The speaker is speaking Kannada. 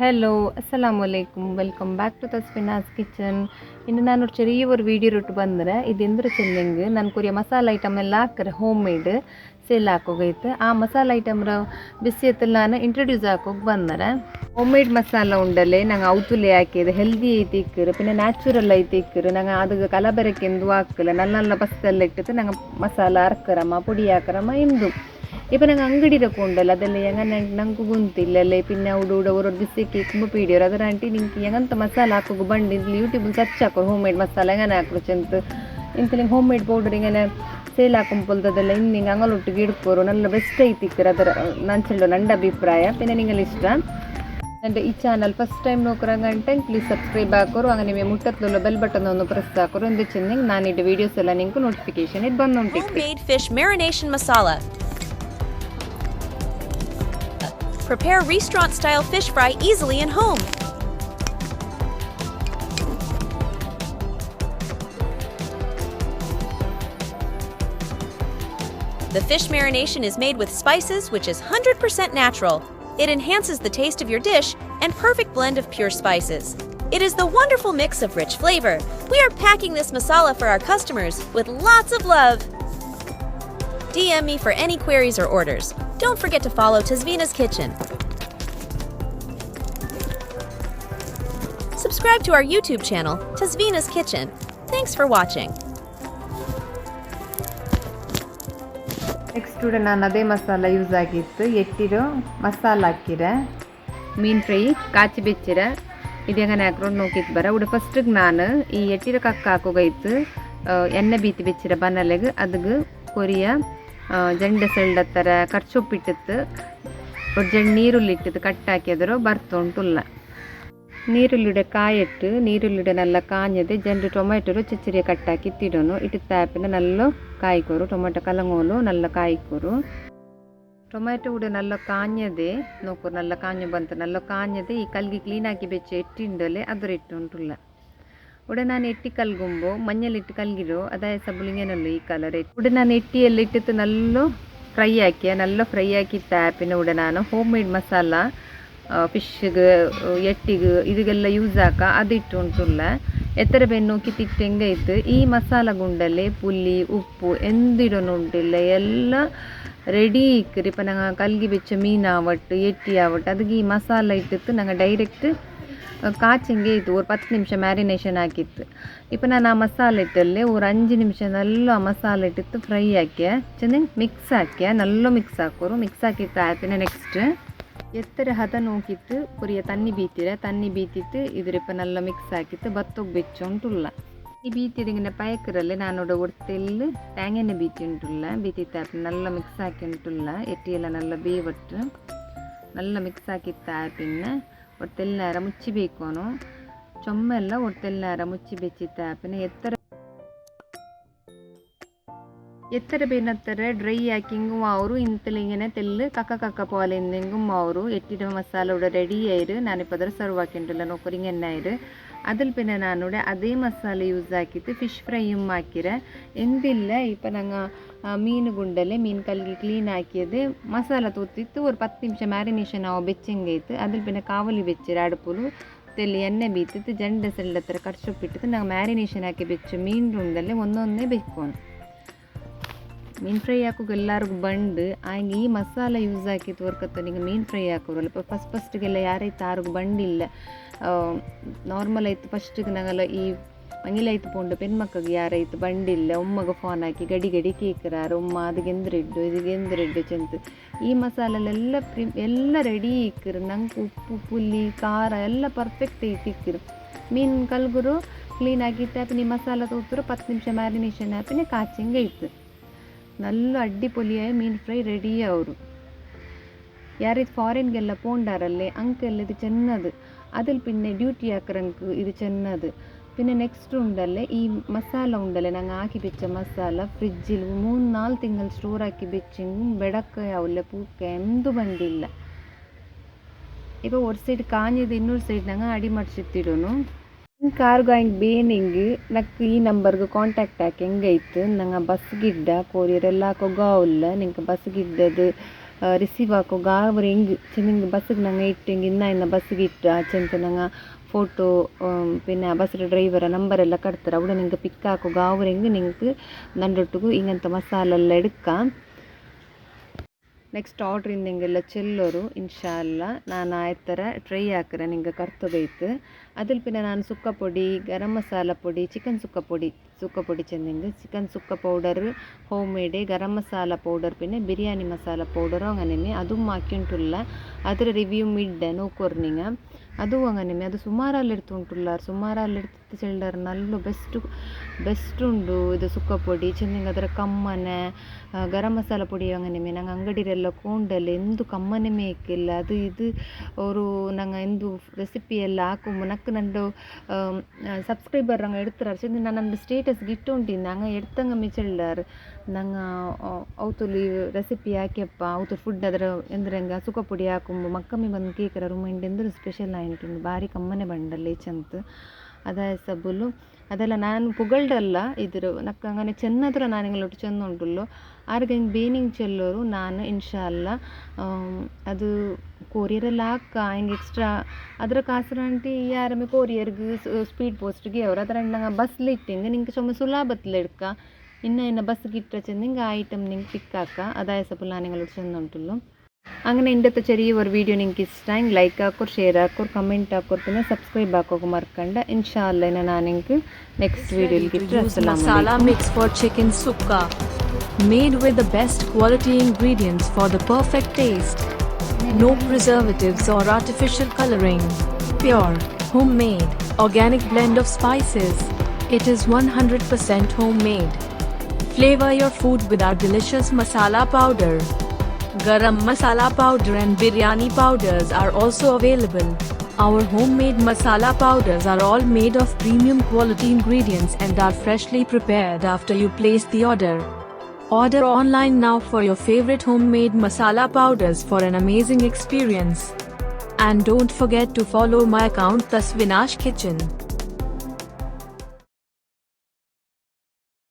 ഹലോ അസ്സലാമു അലൈക്കും വെൽക്കം ബാക്ക് ടു തസ്ഫിനാസ് കിച്ചನ್. ಇನ್ನು ನಾನು ചെറിയൊരു വീഡിയോ ಇಟ್ಟು ಬಂದರೆ ಇದೆಂದ್ರೆ ಚೆಲ್ಲಿಂಗ್ ನಾನು ಕೊರಿಯ ಮಸಾಲ ಐಟಮ್ ಎಲ್ಲ ಹಾಕ್ರೆ ಹೋಮ್ ಮೇಡ್ ಸೇಲ್ ಹಾಕೋಗೈತೆ. ಆ ಮಸಾಲ ಐಟಮ್ರ ಬಿಸಿ ಎತ್ತಲ್ಲಿ ನಾನು ಇಂಟ್ರೊಡ್ಯೂಸ್ ಹಾಕೋಗಿ ಬಂದರೆ ಹೋಮ್ ಮೇಡ್ ಮಸಾಲ ಉಂಡಲೆ ನಂಗೆ ಔತುಲೆ ಹಾಕಿದೆ ಹೆಲ್ದಿ ಐತಿ ಇಕ್ಕರು ಪಿನ್ನ ನ್ಯಾಚುರಲ್ ಐತಿ ಇಕ್ಕರು ನಂಗೆ ಅದು ಕಲಬೆರಕೆಂದು ಹಾಕಲ್ಲ നല്ല നല്ല ಬಸ್ತೆಲ್ಲ ಇಟ್ಟಿತ್ತು ನಂಗೆ ಮಸಾಲ ಅರ್ಕರಮ್ಮ ಪುಡಿ ಹಾಕರಮ್ಮ ಇಂದು ഇപ്പം ഞങ്ങൾ അങ്കടിയിലൊക്കെ ഉണ്ടല്ലോ അതല്ലേ അങ്ങനെ ഞങ്ങൾക്ക് ഗുന്തില്ലല്ലേ പിന്നെ അവിടെ ഓരോ ബിസിക്ക് ತುಂಬ ಪೀಡಿಯೋರು ಅದರ ಆಂಟಿ ನಿಂಗೆ ಹೆಂಗಂತ ಮಸಾಲ ಹಾಕೋದು ಬಂಡಿ ಯೂಟ್ಯೂಬಲ್ಲಿ ಸರ್ಚ್ ಹಾಕೋ ಹೋಮ್ ಮೇಡ್ ಮಸಾಲ ಹೆಂಗನೆ ಹಾಕೋದು ಅಂತ ಇಂತಲಿಂಗೆ ಹೋಮ್ ಮೇಡ್ ಪೌಡರ್ ಹಿಂಗೆ ಸೇಲ್ ಹಾಕೊಂಪಲ್ದದೆಲ್ಲ ಇನ್ನು ಹಿಂಗೆ ಅಂಗಲೊಟ್ಟಿಗೆ ಇಡ್ಕೋರು നല്ല ಬೆಸ್ಟ್ ಐತಿ ಇಕ್ಕರು ಅದರ ನಾನು ಚೆಲ್ಲೋ ನನ್ನ ಅಭಿಪ್ರಾಯ പിന്നെ ನಿಂಗೆ ಇಷ್ಟ എൻ്റെ ಈ ಚಾನಲ್ ಫಸ್ಟ್ ಟೈಮ್ ನೋಕರಂಗಂಟೆ ಪ್ಲೀಸ್ ಸಬ್ಸ್ಕ್ರೈಬ್ ಹಾಕೋರು ಹಂಗೆ ನಿಮಗೆ ಮುಟ್ಟತ್ലുള്ള ಬೆಲ್ ಬಟನ್ ಒಂದು ಪ್ರೆಸ್ ಹಾಕೋರು ಎಂದು ಚೆಂದಂಗೆ ನಾನಿಟ್ಟು ವೀಡಿಯೋಸ್ ಎಲ್ಲ ನಿಂಗೆ ನೋಟಿಫಿಕೇಶನ್ ಇದು ಬಂದುಂಟು. Homemade fish marination masala. Prepare restaurant-style fish fry easily at home. The fish marination is made with spices, which is 100% natural. It enhances the taste of your dish and perfect blend of pure spices. It is the wonderful mix of rich flavor. We are packing this masala for our customers with lots of love. DM me for any queries or orders. Don't forget to follow Tazvina's Kitchen. Subscribe to our YouTube channel, Tazvina's Kitchen. Thanks for watching. Next ನಾನು ಅದೇ ಮಸಾಲ ಯೂಸ್ ಆಗಿತ್ತು ಎಟ್ಟಿರೋ ಮಸಾಲ ಹಾಕಿರೆ ಮೀನು ಫ್ರೈ ಕಾಚಿ ಬೆಚ್ಚಿರ ಇದು ಹೆಂಗನೆ ಹಾಕ್ಕೊಂಡು ನೋಕಿತ್ತು ಬರ ಉಡ ಫಸ್ಟಿಗೆ ನಾನು ಈ ಎಟ್ಟಿರೋ ಕಕ್ಕ ಹಾಕೋಗೈತು ಎಣ್ಣೆ ಬೀತಿ ಬೆಚ್ಚಿರ ಬನ್ನಲೆಗೆ ಅದಕ್ಕೆ ಕೊರಿಯ ಜಂಡೆ ಸೆಳ್ಳ ಥರ ಕರ್ಚೊಪ್ಪಿಟ್ಟಿತ್ತು ஒரு ಜಂಡು ನೀರುಳ್ಳಿ ಇಟ್ಟಿತ್ತು ಕಟ್ ಹಾಕಿದ್ರು ಬರ್ತುಂಟುಲ್ಲ ನೀರುಳ್ಳಿಡೆ ಕಾಯಿಟ್ಟು ನೀರುಳ್ಳಿಡೆ നല്ല ಕಾഞ്ഞത് ಜಂಡು ಟೊಮೆಟೊ ಚಿಚ್ಚರಿಯ ಕಟ್ಟಾಕಿ ಇಟ್ಟಿಡೋನು ಇಟ್ಟು ತಾಪಿನ നല്ല ಕಾಯ್ಕೋರು ಟೊಮೆಟೊ ಕಲಂಗೋಲು നല്ല ಕಾಯ್ಕೋರು ಟೊಮೆಟೊ ಉಡೆ നല്ല ಕಾഞ്ഞದೆ ನೋಕೋರು നല്ല ಕಾഞ്ഞು ಬಂತು നല്ല ಕಾഞ്ഞದೆ ಈ ಕಲ್ಗಿ ಕ್ಲೀನಾಕಿ ಬೆಚ್ಚ ಎಟ್ಟಿಂಡಲೆ ಅದರ ಇಟ್ಟುಂಟುಲ್ಲ ಉಡೆ ನಾನು ಎಟ್ಟಿ ಕಲ್ಗುಂಬು ಮഞ്ഞളിಟ್ಟು ಕಲ್ಗಿರೋ ಅದಾಯ ಸಬುಲಿಂಗೇನಲ್ಲ ಈ ಕಲರ್ ಉಡೆ ನಾನು ಎಟ್ಟಿಯಲ್ಲಿ ಇಟ್ಟಿತ್ತು നല്ല ಫ್ರೈ ಹಾಕಿ ತಾಪಿನ ಉಡೆ ನಾನು ಹೋಮ್ ಮೇಡ್ ಮಸಾಲ ಫಿಶ್ಗೆ ಎಟ್ಟಿಗೆ ಇದಕ್ಕೆಲ್ಲ ಯೂಸ್ ಹಾಕ ಅದಿಟ್ಟು ಉಂಟುಲ್ಲ ಎತ್ತರ ಬೆನ್ನು ಕಿತ್ತಿಟ್ಟು ಹೆಂಗೈತು ಈ ಮಸಾಲ ಗುಂಡಲ್ಲಿ ಪುಲ್ಲಿ ಉಪ್ಪು ಎಂದಿಡೋನು ಉಂಟಿಲ್ಲ ಎಲ್ಲ ರೆಡಿ ಇಕ್ಕರಿ ಇಪ್ಪ ನಂಗೆ ಕಲ್ಗಿ ಬೆಚ್ಚ ಮೀನು ಆವಟ್ಟು ಎಟ್ಟಿ ಆವಟ್ಟು ಅದಕ್ಕೆ ಈ ಮಸಾಲ ಇಟ್ಟಿತ್ತು ನಂಗೆ ಡೈರೆಕ್ಟ್ ಕಾಚಂಗೆ ಇತ್ತು ஒரு 10 ನಿಮಿಷ ಮ್ಯಾರಿನೇಷನ್ ಹಾಕಿತ್ತು ಇಪ್ಪ ನಾನು ಆ ಮಸಾಲೆ ಇಟ್ಟಲ್ಲಿ ஒரு 5 ನಿಮಿಷ നല്ല ಮಸಾಲೆ ಇಟ್ಟಿತ್ತು ಫ್ರೈ ಹಾಕಿ ಚೆನ್ನಾಗಿ ಮಿಕ್ಸ್ ಹಾಕಿ നല്ല ಮಿಕ್ಸ್ ಹಾಕೋರು ಮಿಕ್ಸ್ ಹಾಕಿತ್ತು ಆಯ್ತಿನ ನೆಕ್ಸ್ಟ್ ಎತ್ತರ ಹದ ನೋಕಿತ್ತು ಕೊರಿಯ ತನ್ನಿ ಬೀತಿತ್ತು ಇದ್ರಿಪ್ಪ നല്ല ಮಿಕ್ಸ್ ಹಾಕಿತ್ತು ಬತ್ತೋಗಿ ಬೆಚ್ಚುಂಟುಲ್ಲ ಈ ಬೀತಿದಿങ്ങനെ ಪಯಕರಲ್ಲಿ ನಾನು ಒಡ್ತೆಲ್ಲು ಟ್ಯಾಂಗೆಣ್ಣೆ ಬೀತಿ ಉಂಟುಲ್ಲ ಬೀತಿ ಆ್ಯಪ್ നല്ല ಮಿಕ್ಸ್ ಹಾಕಿ ಉಂಟುಲ್ಲ ಎಟ್ಟಿಯೆಲ್ಲ നല്ല ಬೇವಟ್ಟು നല്ല ಮಿಕ್ಸ್ ಹಾಕಿತ್ತು ಆ್ಯಪಿನ ಒಡ್ತೆಲ್ಲ ನೇರ ಮುಚ್ಚಿಬೇಕೋನು ಚೊಮ್ಮೆಲ್ಲ ಒಡ್ತೆಲ್ಲ ನೇರ ಮುಚ್ಚಿ ಬೆಚ್ಚಿತ್ತು ಆ್ಯಪಿನ ಎತ್ತರ ಬೇನತ್ತರ ಡ್ರೈ ಹಾಕಿಂಗು ಅವರು ಇಂತಲಿಂಗನೆ ತೆಲ್ಲು ಕಕ್ಕ പോലെന്തെങ്കും ಅವರು എട്ടിട മസാല ഇവിടെ റെഡി ആയിരു ഞാനിപ്പോൾ അതിൽ സർവ് ആക്കിയിട്ടുള്ള നോക്കറിങ് എണ്ണ ആയിരു അതിൽ പിന്നെ ഞാനിവിടെ അതേ മസാല യൂസ് ആക്കിയിട്ട് ഫിഷ് ഫ്രൈയും ಹಾಕಿರೆ ಎಂದಿಲ್ಲ ಇಪ್ಪ ನಂಗೆ ಮೀನು ಗುಂಡಲೆ ಮೀನು ಕಲ್ಗಿ ಕ್ಲೀನ್ ಹಾಕಿയത് ಮಸಾಲ ತೂತಿತ್ತು ஒரு 10 ನಿಮಿಷ ಮ್ಯಾರಿನೇಷನ್ ಆವ ಬೆಚ್ಚಂಗೈತು അതിൽ പിന്നെ ಕಾವಲಿ ಬೆಚ್ಚಿರ അടുപ്പുಲು ತೆಲ್ಲಿ ಎಣ್ಣೆ ಬೀತಿತ್ತು ಜಂಡೆ ಸೆಳ್ಳತ್ರ ಕರ್ಚೊಪ್ಪಿಟ್ಟಿತ್ತು ನಂಗೆ ಮ್ಯಾರಿನೇಷನ್ ಹಾಕಿ ಬೆಚ್ಚು ಮೀನು ಉಂಡಲ್ಲೇ ಒಂದೊಂದೇ ಬೆಕ್ಕೋನು ಮೀನು ಫ್ರೈ ಹಾಕೋಕೆ ಎಲ್ಲರಿಗೂ ಬಂಡು ಹಾಗೆ ಈ ಮಸಾಲ ಯೂಸ್ ಹಾಕಿತ್ತು ವರ್ಕತ್ತ ನಿಂಗೆ ಮೀನು ಫ್ರೈ ಹಾಕೋರಲ್ಲ ಫಸ್ಟಿಗೆಲ್ಲ ಯಾರೈತು ಆರಿಗೂ ಬಂಡಿಲ್ಲ ನಾರ್ಮಲ್ ಆಯ್ತು ಫಸ್ಟಿಗೆ ನಂಗೆಲ್ಲ ಈ ಮಂಗಿಲಾಯ್ತು ಪೋಂಡು ಪೆಣ್ಮಕ್ಕಿಗೆ ಯಾರೈತು ಬಂಡಿಲ್ಲ ಒಮ್ಮಗೆ ಫೋನ್ ಹಾಕಿ ಗಡಿ ಕೇಕರಾರು ಒಮ್ಮ ಅದಕ್ಕೆ ಎಂದ್ರೆಡ್ಡು ಚೆಂತು ಈ ಮಸಾಲೆಲ್ಲ ಎಲ್ಲ ರೆಡಿ ಇಕ್ಕರು ನಂಗೆ ಉಪ್ಪು ಪುಲ್ಲಿ ಖಾರ ಎಲ್ಲ ಪರ್ಫೆಕ್ಟ್ ಐತಿ ಇಕ್ಕರು ಮೀನು ಕಲ್ಗುರು ಕ್ಲೀನ್ ಆಗಿತ್ತು ಆ್ಯಪಿನ ಈ ಮಸಾಲ ತೋತರು 10 ನಿಮಿಷ ಮ್ಯಾರಿನೇಷನ್ ಆ್ಯಪಿನ ಕಾಚಿಂಗೆ ಇತ್ತು നല്ല അടിപൊളിയായ മീൻ ഫ്രൈ റെഡി ಅವರು ಯಾರಿದು ಫಾರಿನ್ಗೆಲ್ಲ പോണ്ടാറല്ലേ ಅಂಕೆಲ್ಲ ಇದು ಚೆನ್ನದು അതിൽ പിന്നെ ഡ്യൂട്ടി ആക്കറಂക്ക് ಇದು ಚೆನ್ನದು പിന്നെ ನೆಕ್ಸ್ಟ್ ಉಂಡಲ್ಲೇ ಈ ಮಸಾಲ ಉಂಡಲ್ಲೇ ನಂಗೆ ಹಾಕಿ ಬೆಚ್ಚ ಮಸಾಲ ಫ್ರಿಜ್ಜಿಲ್ 3-4 ತಿಂಗಳು ಸ್ಟೋರ್ ಹಾಕಿ ಬೆಚ್ಚಿಂಗ್ ಬೆಡಕ್ಕ ಯಾವಲ್ಲ ಪೂಕ ಎಂದೂ ಬಂದಿಲ್ಲ ಈಗ ഒരു ಸೈಡ್ ಕಾഞ്ഞത് ಇನ್ನೊಂದು ಸೈಡ್ ನಂಗೆ ಅಡಿ ಮಾಡಿಸಿಟ್ಟಿಡೋನು ಕಾರ್ಗಾಯಿಂಗ್ ಬೇನಿಂಗ್ ನಕ್ಕು ಈ ನಂಬರ್ಗೆ ಕಾಂಟ್ಯಾಕ್ಟ್ ಹಾಕಿ ಹೆಂಗೈತು ನಂಗೆ ಬಸ್ ಗಿಡ್ಡ ಕೊರಿಯರ್ ಎಲ್ಲ ಹಾಕೋಗಾವಲ್ಲ ನಿಂಗೆ ಬಸ್ ಗಿಡ್ಡದು ರಿಸೀವ್ ಹಾಕೋ ಗಾವ್ರೆ ಹೆಂಗೆ ಚೆಂದ ಬಸ್ಸಿಗೆ ನಂಗೆ ಇಟ್ಟು ಹಿಂಗೆ ಇನ್ನ ಬಸ್ಸಿಗೆ ಇಟ್ಟು ಆಚೆಂತ ನಂಗೆ ಫೋಟೋ പിന്നെ ಬಸ್ ಡ್ರೈವರ ನಂಬರೆಲ್ಲ ಕಟ್ತಾರೆ അവിടെ ನಿಂಗೆ ಪಿಕ್ ಹಾಕೋ ಗಾವ್ರೆ ಹೆಂಗೆ ನಿಂಗೆ ನಂಡೊಟ್ಟಿಗೂ ಹಿಂಗಂತ ಮಸಾಲೆ ಎಲ್ಲ ಎಡ್ಕ ನೆಕ್ಸ್ಟ್ ಆರ್ಡ್ರಿಂದ ಹಿಂಗೆಲ್ಲ ಚೆಲ್ಲೋರು ಇನ್ಶಾಲ್ಲ ನಾನು ಆಯ್ತರ ಟ್ರೈ ಹಾಕಿರೆ ನಿಂಗೆ ಕರ್ತೊಗೈತು ಅದಲ್ಲಿ ಪಿನ್ನ ನಾನು ಸುಕ್ಕ ಪೊಡಿ ಗರಂ ಮಸಾಲ ಪೊಡಿ ಚಿಕನ್ ಸುಕ್ಕ ಪೊಡಿ ಚೆಂದಿಂಗೆ ಚಿಕನ್ ಸುಕ್ಕ powder homemade garam masala powder ಪಿನ್ನ ಬಿರಿಯಾನಿ ಮಸಾಲ ಪೌಡರು അങ്ങനെ അതും മാക്കിയിട്ടുള്ള ಅದರ ರಿವ್ಯೂ ಮಿಡ್ಡೆ ನೋಕೋರ್ನಿಂಗ ಅದು അങ്ങനെ ಅದು ಸುಮಾರಲ್ಲೆಡ್ತು ಚೆಲ್ಲರ್ ನಲ್ಲು ಬೆಸ್ಟ್ ಉಂಡು ಇದು ಸುಕ್ಕ ಪೊಡಿ ಚೆಂದಿಂಗೆ ಅದರ ಕಮ್ಮನೆ ಗರಂ ಮಸಾಲ ಪೊಡಿ അങ്ങനെ ನಂಗೆ ಅಂಗಡಿರೆಲ್ಲ ಕೊಂಡಲ್ಲ ಎಂದು ಕಮ್ಮನೆ ಮೇಕಿಲ್ಲ ಅದು ಇದು ಅವರು ನಂಗೆ ಎಂದು ರೆಸಿಪಿ ಎಲ್ಲ ಹಾಕು ನಕ್ಕು ನಂದು ಸಬ್ಸ್ಕ್ರೈಬರ್ ನಂಗೆ ಎಡ್ತಾರೆ ಚೆಂದ ನಾನು ನಂದು ಸ್ಟೇಟಸ್ಗೆ ಇಟ್ಟು ಉಂಟಿದ್ದೆ ನಂಗೆ ಎಡ್ತಂಗೆ ಮಿಚೆಲ್ಲಾರ್ ನಂಗೆ ಅವತ್ತಲ್ಲಿ ರೆಸಿಪಿ ಹಾಕ್ಯಪ್ಪ ಅವತ್ತು ಫುಡ್ ಅದರ ಎಂದ್ರಂಗೆ ಸುಕ್ಕ ಪೊಡಿ ಹಾಕೊಂಬ ಮಕ್ಕಮ್ಮಿ ಬಂದು ಕೇಕರ ರುಮಂಡ್ ಎಂದ್ರೆ ಸ್ಪೆಷಲ್ ಆಯಿಂಟುಂಡು ಭಾರಿ ಕಮ್ಮನೆ ಬಂಡಲ್ಲ ಈಚಂತ ಅದ ಸಬ್ಬುಲು ಅದೆಲ್ಲ ನಾನು ಪುಗಳ್ಡಲ್ಲ ಇದ್ರು ನಕ್ಕ ಅಂಗನೆ ಚೆನ್ನದ್ರ ನಾನು ಹಿಂಗೆ ಚೆಂದ ಉಂಟುಲ್ಲು ಆರ್ಗ ಹಿಂಗೆ ಬೇನಿಂಗ್ ಚೆಲ್ಲೋರು ನಾನು ಇನ್ಶಾಲ್ಲ ಅದು ಕೊರಿಯರೆಲ್ಲ ಹಾಕ ಹಿಂಗೆ ಎಕ್ಸ್ಟ್ರಾ ಅದರ ಕಾಸರಂಟಿ ಯಾರಮ್ಮೆ ಕೊರಿಯರ್ಗೆ ಸ್ಪೀಡ್ ಪೋಸ್ಟ್ಗೆ ಅವ್ರು ಅದರ ನಂಗೆ ಬಸ್ಲಿ ಇಟ್ಟಿಂಗೆ ನಿಂಗೆ ಸುಮ್ಮನೆ ಸುಲಭತ್ಲೆ ಎಡ್ಕ ಇನ್ನು ಬಸ್ಗೆ ಇಟ್ಟ ಚೆಂದ ಹಿಂಗೆ ಆ ಐಟಮ್ ನಿಂಗೆ ಪಿಕ್ ಹಾಕ ಅದಾಯ ಸಬ್ಬು ನಾನು ಹಿಂಗೆ ಚೆಂದ ಉಂಟುಲ್ಲು അങ്ങനെ ഇന്നത്തെ ചെറിയ ഒരു വീഡിയോ നിങ്ങൾക്ക് ഇഷ്ടമായി ലൈക്ക് ആക്കോർ ഷെയർ ആക്കോർ കമൻറ്റ് ആക്കോർ പിന്നെ സബ്സ്ക്രൈബ് ആക്കോർ മറക്കണ്ട ഇൻഷാല്ല ഞാൻ നിങ്ങൾക്ക് നെക്സ്റ്റ് വീഡിയോയിൽ കിട്ടും masala mix for chicken sukka made with the best quality ingredients for the perfect taste. No preservatives or artificial coloring. Pure, homemade, organic blend of spices. It is 100% homemade. Flavor your food with our delicious masala powder. Garam masala powder and biryani powders are also available. Our homemade masala powders are all made of premium quality ingredients and are freshly prepared after you place the order. Order online now for your favorite homemade masala powders for an amazing experience. And don't forget to follow my account Tasvinash Kitchen.